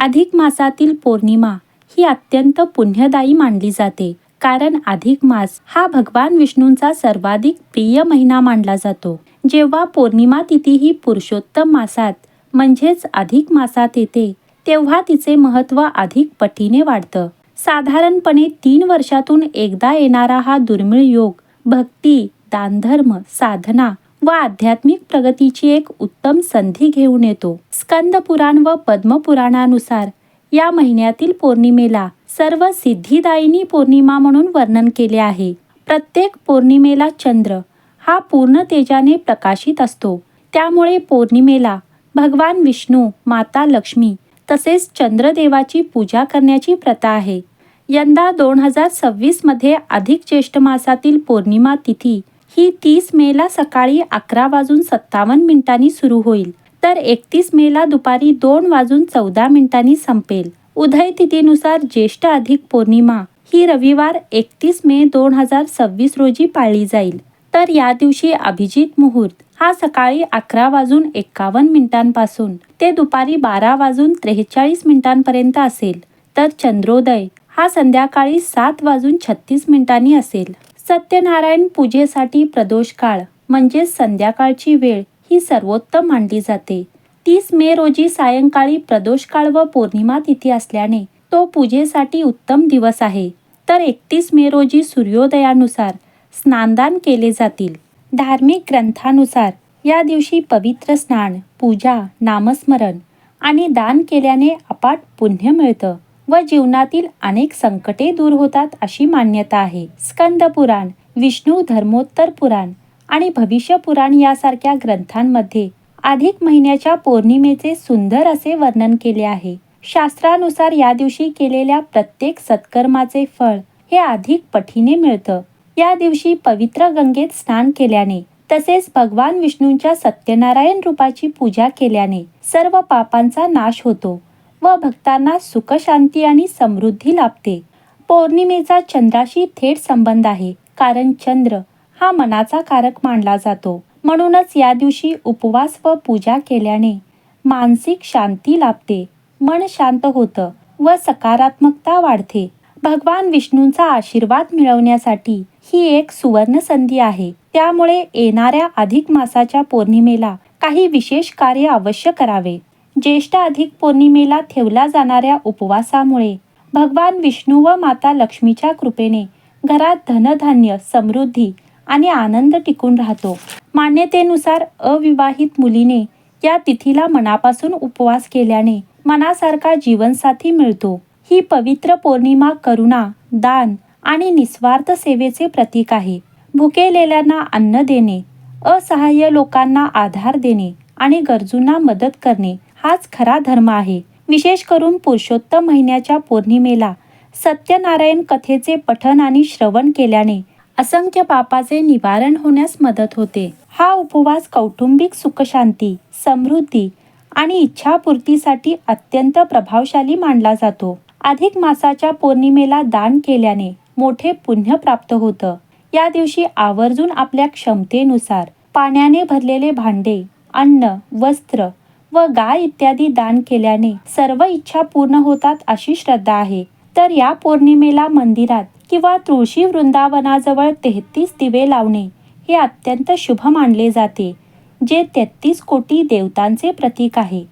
अधिक मासातील पौर्णिमा ही अत्यंत पुण्यदायी मानली जाते, कारण अधिक मास हा भगवान विष्णूंचा सर्वाधिक प्रिय महिना मानला जातो. जेव्हा पौर्णिमा तिथी ही पुरुषोत्तम मासात म्हणजेच अधिक मासात येते, तेव्हा तिचे महत्त्व अधिक पटीने वाढतं. साधारणपणे 3 वर्षातून एकदा येणारा हा दुर्मिळ योग भक्ती, दानधर्म, साधना व आध्यात्मिक प्रगतीची एक उत्तम संधी घेऊन येतो. स्कंद पुराण व पद्मपुराणानुसार या महिन्यातील पौर्णिमेला सर्व सिद्धिदायिनी पौर्णिमा म्हणून वर्णन केले आहे. प्रत्येक पौर्णिमेला चंद्र हा पूर्ण तेजाने प्रकाशित असतो. त्यामुळे पौर्णिमेला भगवान विष्णू, माता लक्ष्मी तसेच चंद्रदेवाची पूजा करण्याची प्रथा आहे. यंदा 2026 मध्ये अधिक ज्येष्ठ मासातील पौर्णिमा तिथी ही 30 मेला सकाळी 11:57 सुरू होईल, तर 31 मेला दुपारी 2:14 संपेल. उदय तिथीनुसार ज्येष्ठ अधिक पौर्णिमा ही रविवार 31 मे 2026 रोजी पाळली जाईल. तर या दिवशी अभिजित मुहूर्त हा सकाळी 11:51 पासून ते दुपारी 12:43 पर्यंत असेल, तर चंद्रोदय हा संध्याकाळी 7:36 असेल. सत्यनारायण पूजेसाठी प्रदोष काळ म्हणजेच संध्याकाळची वेळ ही सर्वोत्तम मानली जाते. 30 मे रोजी सायंकाळी प्रदोष काळ व पौर्णिमा तिथी असल्याने तो पूजेसाठी उत्तम दिवस आहे. तर 31 मे रोजी सूर्योदयानुसार स्नानदान केले जातील. धार्मिक ग्रंथानुसार या दिवशी पवित्र स्नान, पूजा, नामस्मरण आणि दान केल्याने अपाट पुण्य मिळतं व जीवनातील अनेक संकटे दूर होतात अशी मान्यता आहे. स्कंद पुराण, विष्णू धर्मोत्तर पुराण आणि भविष्य पुराण यासारख्या ग्रंथांमध्ये अधिक महिन्याच्या पौर्णिमेचे सुंदर असे वर्णन केले आहे. शास्त्रानुसार या दिवशी केलेल्या प्रत्येक सत्कर्माचे फळ हे अधिक पटीने मिळतं. या दिवशी पवित्र गंगेत स्नान केल्याने तसेच भगवान विष्णूंच्या सत्यनारायण रूपाची पूजा केल्याने सर्व पापांचा नाश होतो व भक्तांना सुख, शांती आणि समृद्धी लाभते. पौर्णिमेचा चंद्राशी थेट संबंध आहे, कारण चंद्र हा मनाचा कारक मानला जातो. म्हणूनच या दिवशी उपवास व पूजा केल्याने मानसिक शांती लाभते, मन शांत होतं व सकारात्मकता वाढते. भगवान विष्णूंचा आशीर्वाद मिळवण्यासाठी ही एक सुवर्ण संधी आहे. त्यामुळे येणाऱ्या अधिक मासाच्या पौर्णिमेला काही विशेष कार्य अवश्य करावे. ज्येष्ठ अधिक पौर्णिमेला ठेवल्या जाणाऱ्या उपवासामुळे भगवान विष्णू व माता लक्ष्मीच्या कृपेने घरात धनधान्य, समृद्धी आणि आनंद टिकून राहतो. मान्यतेनुसार अविवाहित मुलीने या तिथीला मनापासून उपवास केल्याने मनासारखा जीवनसाथी मिळतो. ही पवित्र पौर्णिमा करुणा, दान आणि निस्वार्थ सेवेचे प्रतीक आहे. भुकेलेल्यांना अन्न देणे, असहाय्य लोकांना आधार देणे आणि गरजूंना मदत करणे हाच खरा धर्म आहे. विशेष करून पुरुषोत्तम महिन्याच्या पौर्णिमेला सत्यनारायण कथेचे पठण आणि श्रवण केल्याने असंख्य पापाचे निवारण होण्यास मदत होते. हा उपवास कौटुंबिक सुखशांती, समृद्धी आणि इच्छापूर्तीसाठी अत्यंत प्रभावशाली मानला जातो. अधिक मासाच्या पौर्णिमेला दान केल्याने मोठे पुण्य प्राप्त होतं. या दिवशी आवर्जून आपल्या क्षमतेनुसार पाण्याने भरलेले भांडे, अन्न, वस्त्र व गाय इत्यादी दान केल्याने सर्व इच्छा पूर्ण होतात अशी श्रद्धा आहे. तर या पौर्णिमेला मंदिरात किंवा तुळशी वृंदावनाजवळ 33 दिवे लावणे हे अत्यंत शुभ मानले जाते, जे 33 कोटी देवतांचे प्रतीक आहे.